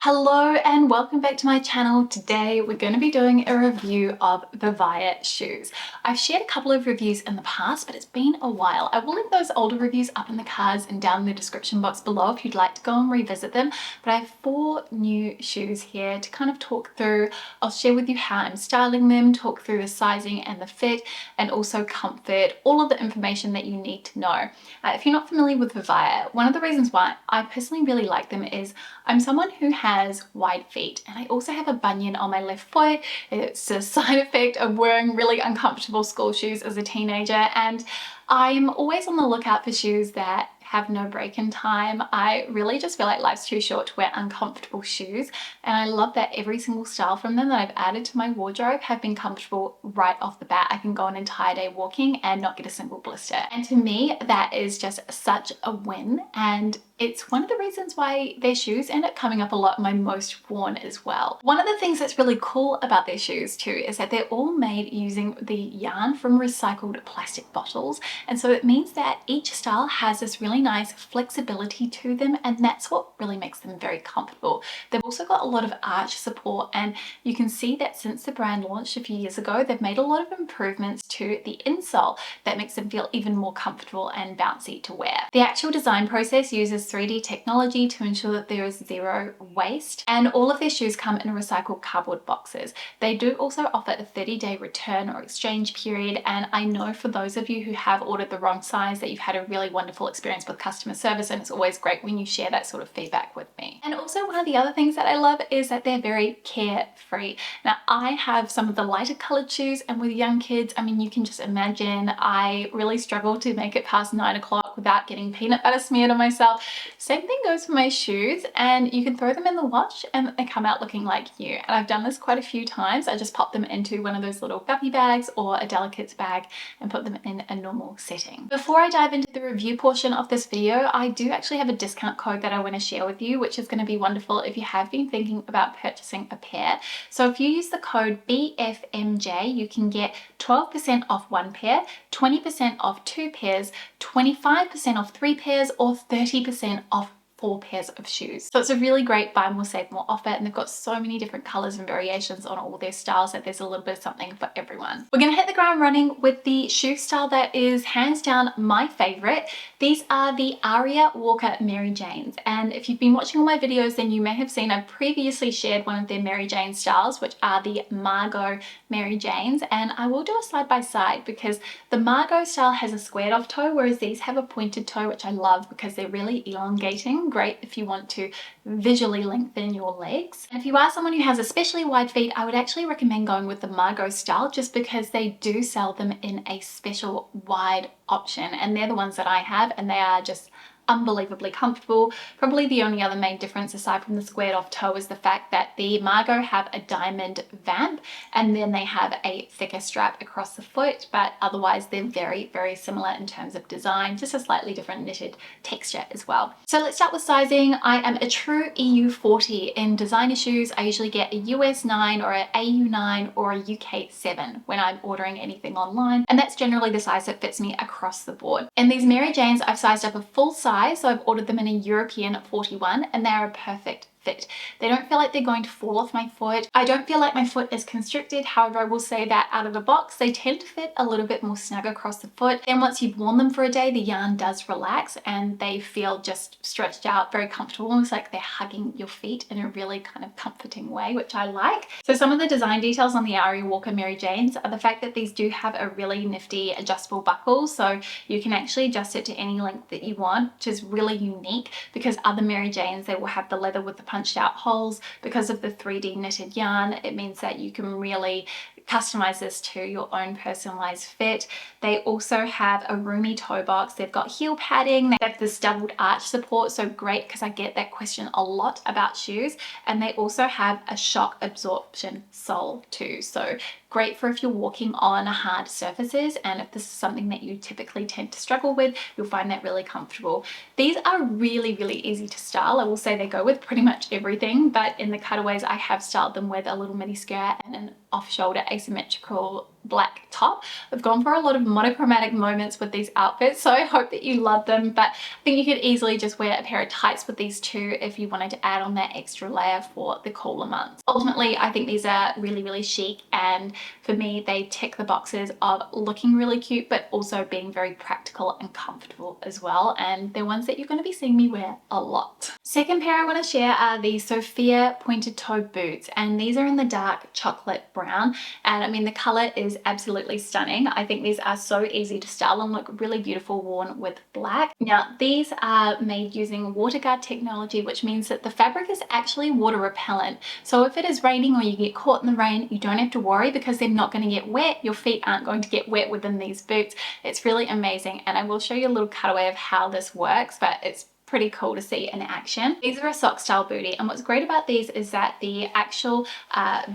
Hello and welcome back to my channel. Today we're going to be doing a review of VIVAIA shoes. I've shared a couple of reviews in the past, but it's been a while. I will link those older reviews up in the cards and down in the description box below if you'd like to go and revisit them. But I have 4 new shoes here to kind of talk through. I'll share with you how I'm styling them, talk through the sizing and the fit, and also comfort, all of the information that you need to know. If you're not familiar with VIVAIA, one of the reasons why I personally really like them is I'm someone who has wide feet and I also have a bunion on my left foot. It's a side effect of wearing really uncomfortable school shoes as a teenager, and I'm always on the lookout for shoes that have no break-in time. I really just feel like life's too short to wear uncomfortable shoes, and I love that every single style from them that I've added to my wardrobe have been comfortable right off the bat. I can go an entire day walking and not get a single blister, and to me that is just such a win, and it's one of the reasons why their shoes end up coming up a lot in my most worn as well. One of the things that's really cool about their shoes too is that they're all made using the yarn from recycled plastic bottles, and so it means that each style has this really nice flexibility to them, and that's what really makes them very comfortable. They've also got a lot of arch support, and you can see that since the brand launched a few years ago, they've made a lot of improvements to the insole that makes them feel even more comfortable and bouncy to wear. The actual design process uses 3D technology to ensure that there is zero waste, and all of their shoes come in recycled cardboard boxes. They do also offer a 30-day return or exchange period, and I know for those of you who have ordered the wrong size that you've had a really wonderful experience with customer service, and it's always great when you share that sort of feedback with me. And also one of the other things that I love is that they're very carefree. Now I have some of the lighter colored shoes, and with young kids, I mean, you can just imagine I really struggle to make it past 9 o'clock without getting peanut butter smeared on myself. Same thing goes for my shoes, and you can throw them in the wash and they come out looking like new. And I've done this quite a few times. I just pop them into one of those little guppy bags or a delicates bag and put them in a normal setting. Before I dive into the review portion of this video, I do actually have a discount code that I want to share with you, which is going to be wonderful if you have been thinking about purchasing a pair. So if you use the code BFMJ, you can get 12% off 1 pair, 20% off 2 pairs, 25% off 3 pairs, or 30% off 4 pairs of shoes. So it's a really great buy more save more offer, and they've got so many different colors and variations on all their styles that there's a little bit of something for everyone. We're gonna hit the ground running with the shoe style that is hands down my favorite. These are the Arya Walker Mary Janes, and if you've been watching all my videos, then you may have seen I've previously shared one of their Mary Jane styles, which are the Margot Mary Janes, and I will do a side by side because the Margot style has a squared off toe, whereas these have a pointed toe, which I love because they're really elongating. Great if you want to visually lengthen your legs. And if you are someone who has especially wide feet, I would actually recommend going with the Margot style just because they do sell them in a special wide option, and they're the ones that I have, and they are just unbelievably comfortable. Probably the only other main difference aside from the squared off toe is the fact that the Margot have a diamond vamp and then they have a thicker strap across the foot, but otherwise they're very, very similar in terms of design, just a slightly different knitted texture as well. So let's start with sizing. I am a true EU40 in designer shoes. I usually get a US 9 or an AU 9 or a UK 7 when I'm ordering anything online, and that's generally the size that fits me across the board. In these Mary Janes, I've sized up a full size, so I've ordered them in a European 41, and they are a perfect fit. They don't feel like they're going to fall off my foot. I don't feel like my foot is constricted. However, I will say that out of the box, they tend to fit a little bit more snug across the foot. And once you've worn them for a day, the yarn does relax and they feel just stretched out, very comfortable, almost like they're hugging your feet in a really kind of comforting way, which I like. So some of the design details on the Arya Walker Mary Janes are the fact that these do have a really nifty adjustable buckle, so you can actually adjust it to any length that you want, which is really unique because other Mary Janes, they will have the leather with the punched out holes. Because of the 3D knitted yarn, it means that you can really customize this to your own personalized fit. They also have a roomy toe box. They've got heel padding. They have this doubled arch support, so great because I get that question a lot about shoes. And they also have a shock absorption sole too, so great for if you're walking on hard surfaces, and if this is something that you typically tend to struggle with, you'll find that really comfortable. These are really, really easy to style. I will say they go with pretty much everything, but in the cutaways I have styled them with a little mini skirt and an off-shoulder asymmetrical black top. I've gone for a lot of monochromatic moments with these outfits, so I hope that you love them, but I think you could easily just wear a pair of tights with these two if you wanted to add on that extra layer for the cooler months. Ultimately, I think these are really chic, and for me they tick the boxes of looking really cute but also being very practical and comfortable as well, and they're ones that you're going to be seeing me wear a lot. Second pair I want to share are the Sophia pointed toe boots, and these are in the dark chocolate brown, and I mean the color is absolutely stunning. I think these are so easy to style and look really beautiful worn with black. Now these are made using WaterGuard technology, which means that the fabric is actually water repellent, so if it is raining or you get caught in the rain, you don't have to worry because they're not going to get wet. Your feet aren't going to get wet within these boots. It's really amazing, and I will show you a little cutaway of how this works, but it's pretty cool to see in action. These are a sock style bootie, and what's great about these is that the actual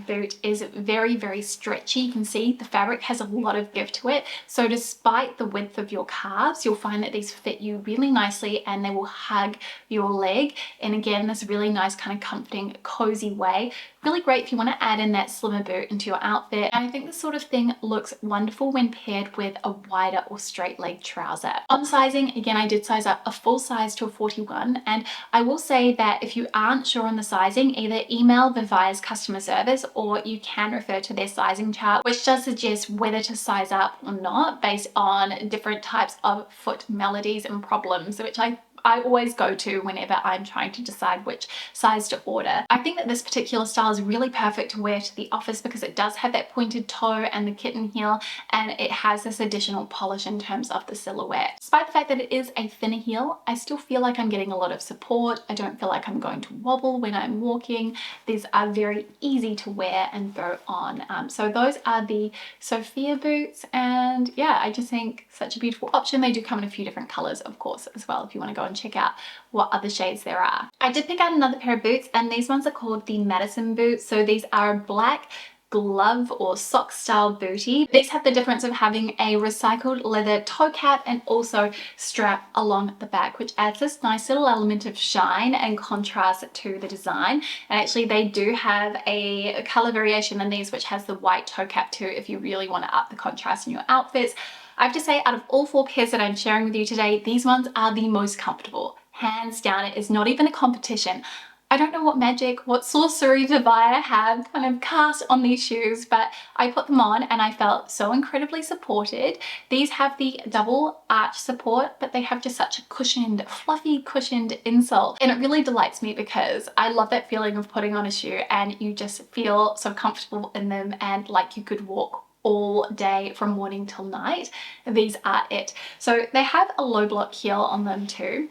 boot is very stretchy. You can see the fabric has a lot of give to it, so despite the width of your calves, you'll find that these fit you really nicely and they will hug your leg, and again this really nice kind of comforting cozy way. Really great if you want to add in that slimmer boot into your outfit, and I think this sort of thing looks wonderful when paired with a wider or straight leg trouser. On sizing, again I did size up a full size to a 41, and I will say that if you aren't sure on the sizing, either email VIVAIA's customer service or you can refer to their sizing chart, which does suggest whether to size up or not based on different types of foot maladies and problems, which I always go to whenever I'm trying to decide which size to order. I think that this particular style is really perfect to wear to the office because it does have that pointed toe and the kitten heel, and it has this additional polish in terms of the silhouette. Despite the fact that it is a thinner heel, I still feel like I'm getting a lot of support. I don't feel like I'm going to wobble when I'm walking. These are very easy to wear and throw on. So those are the Sophia boots, and yeah, I just think such a beautiful option. They do come in a few different colors, of course, as well, if you want to go and check out what other shades there are. I did pick out another pair of boots, and these ones are called the Madison boots. So these are a black glove or sock style bootie. These have the difference of having a recycled leather toe cap and also strap along the back, which adds this nice little element of shine and contrast to the design. And actually they do have a color variation in these which has the white toe cap too if you really want to up the contrast in your outfits. I have to say, out of all four pairs that I'm sharing with you today, these ones are the most comfortable. Hands down, it is not even a competition. I don't know what magic, what sorcery VIVAIA have kind of cast on these shoes, but I put them on and I felt so incredibly supported. These have the double arch support, but they have just such a cushioned, fluffy cushioned insole. And it really delights me because I love that feeling of putting on a shoe and you just feel so comfortable in them and like you could walk all day from morning till night. These are it. So they have a low block heel on them too,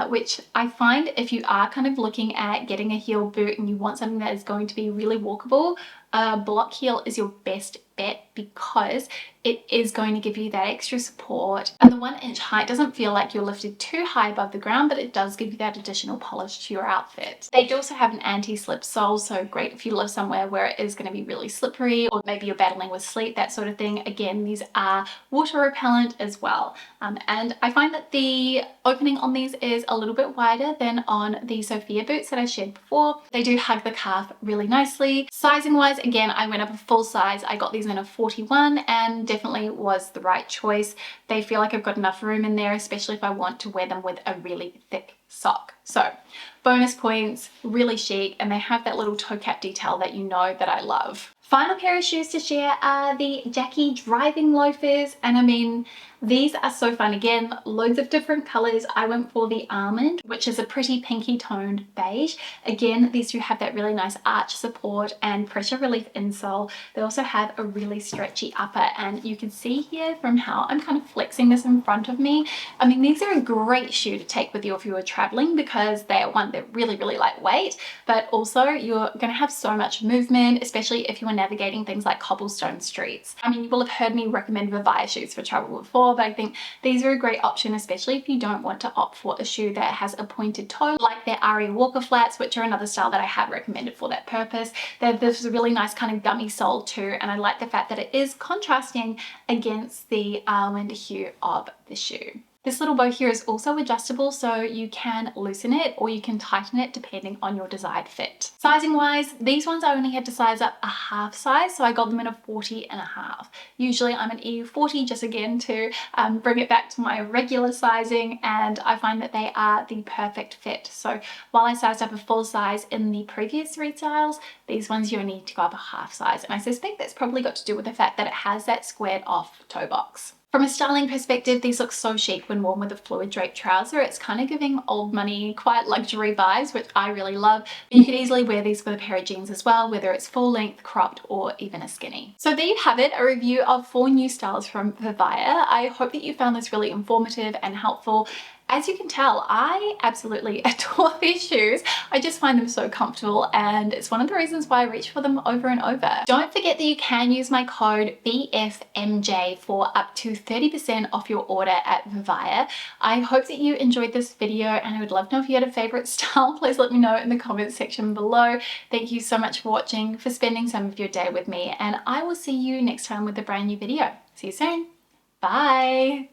which I find if you are kind of looking at getting a heel boot and you want something that is going to be really walkable, a block heel is your best bet because it is going to give you that extra support, and the 1 inch height doesn't feel like you're lifted too high above the ground, but it does give you that additional polish to your outfit. They do also have an anti-slip sole, so great if you live somewhere where it is going to be really slippery or maybe you're battling with sleet, that sort of thing. Again, these are water repellent as well, and I find that the opening on these is a little bit wider than on the Sophia boots that I shared before. They do hug the calf really nicely. Sizing wise, again, I went up a full size. I got these in a 41 and definitely was the right choice. They feel like I've got enough room in there, especially if I want to wear them with a really thick sock. So bonus points, really chic, and they have that little toe cap detail that you know that I love. Final pair of shoes to share are the Jackie driving loafers, and I mean, these are so fun. Again, loads of different colors. I went for the almond, which is a pretty pinky toned beige. Again, these do have that really nice arch support and pressure relief insole. They also have a really stretchy upper, and you can see here from how I'm kind of flexing this in front of me. I mean, these are a great shoe to take with you if you are traveling because they are they're really lightweight, but also you're going to have so much movement, especially if you are navigating things like cobblestone streets. I mean, you will have heard me recommend VIVAIA shoes for travel before, but I think these are a great option, especially if you don't want to opt for a shoe that has a pointed toe, like their Arya Walker flats, which are another style that I have recommended for that purpose. There's a really nice kind of gummy sole too, and I like the fact that it is contrasting against the almond hue of the shoe. This little bow here is also adjustable, so you can loosen it or you can tighten it depending on your desired fit. Sizing wise, these ones I only had to size up a half size, so I got them in a 40.5. Usually I'm an EU40, just again to bring it back to my regular sizing, and I find that they are the perfect fit. So while I sized up a full size in the previous 3 styles, these ones you only need to go up a half size, and I suspect that's probably got to do with the fact that it has that squared off toe box. From a styling perspective, these look so chic when worn with a fluid draped trouser. It's kind of giving old money, quite luxury vibes, which I really love. You could easily wear these with a pair of jeans as well, whether it's full length, cropped, or even a skinny. So there you have it, a review of 4 new styles from VIVAIA. I hope that you found this really informative and helpful. As you can tell, I absolutely adore these shoes. I just find them so comfortable, and it's one of the reasons why I reach for them over and over. Don't forget that you can use my code BFMJ for up to 30% off your order at VIVAIA. I hope that you enjoyed this video, and I would love to know if you had a favorite style. Please let me know in the comments section below. Thank you so much for watching, for spending some of your day with me, and I will see you next time with a brand new video. See you soon. Bye.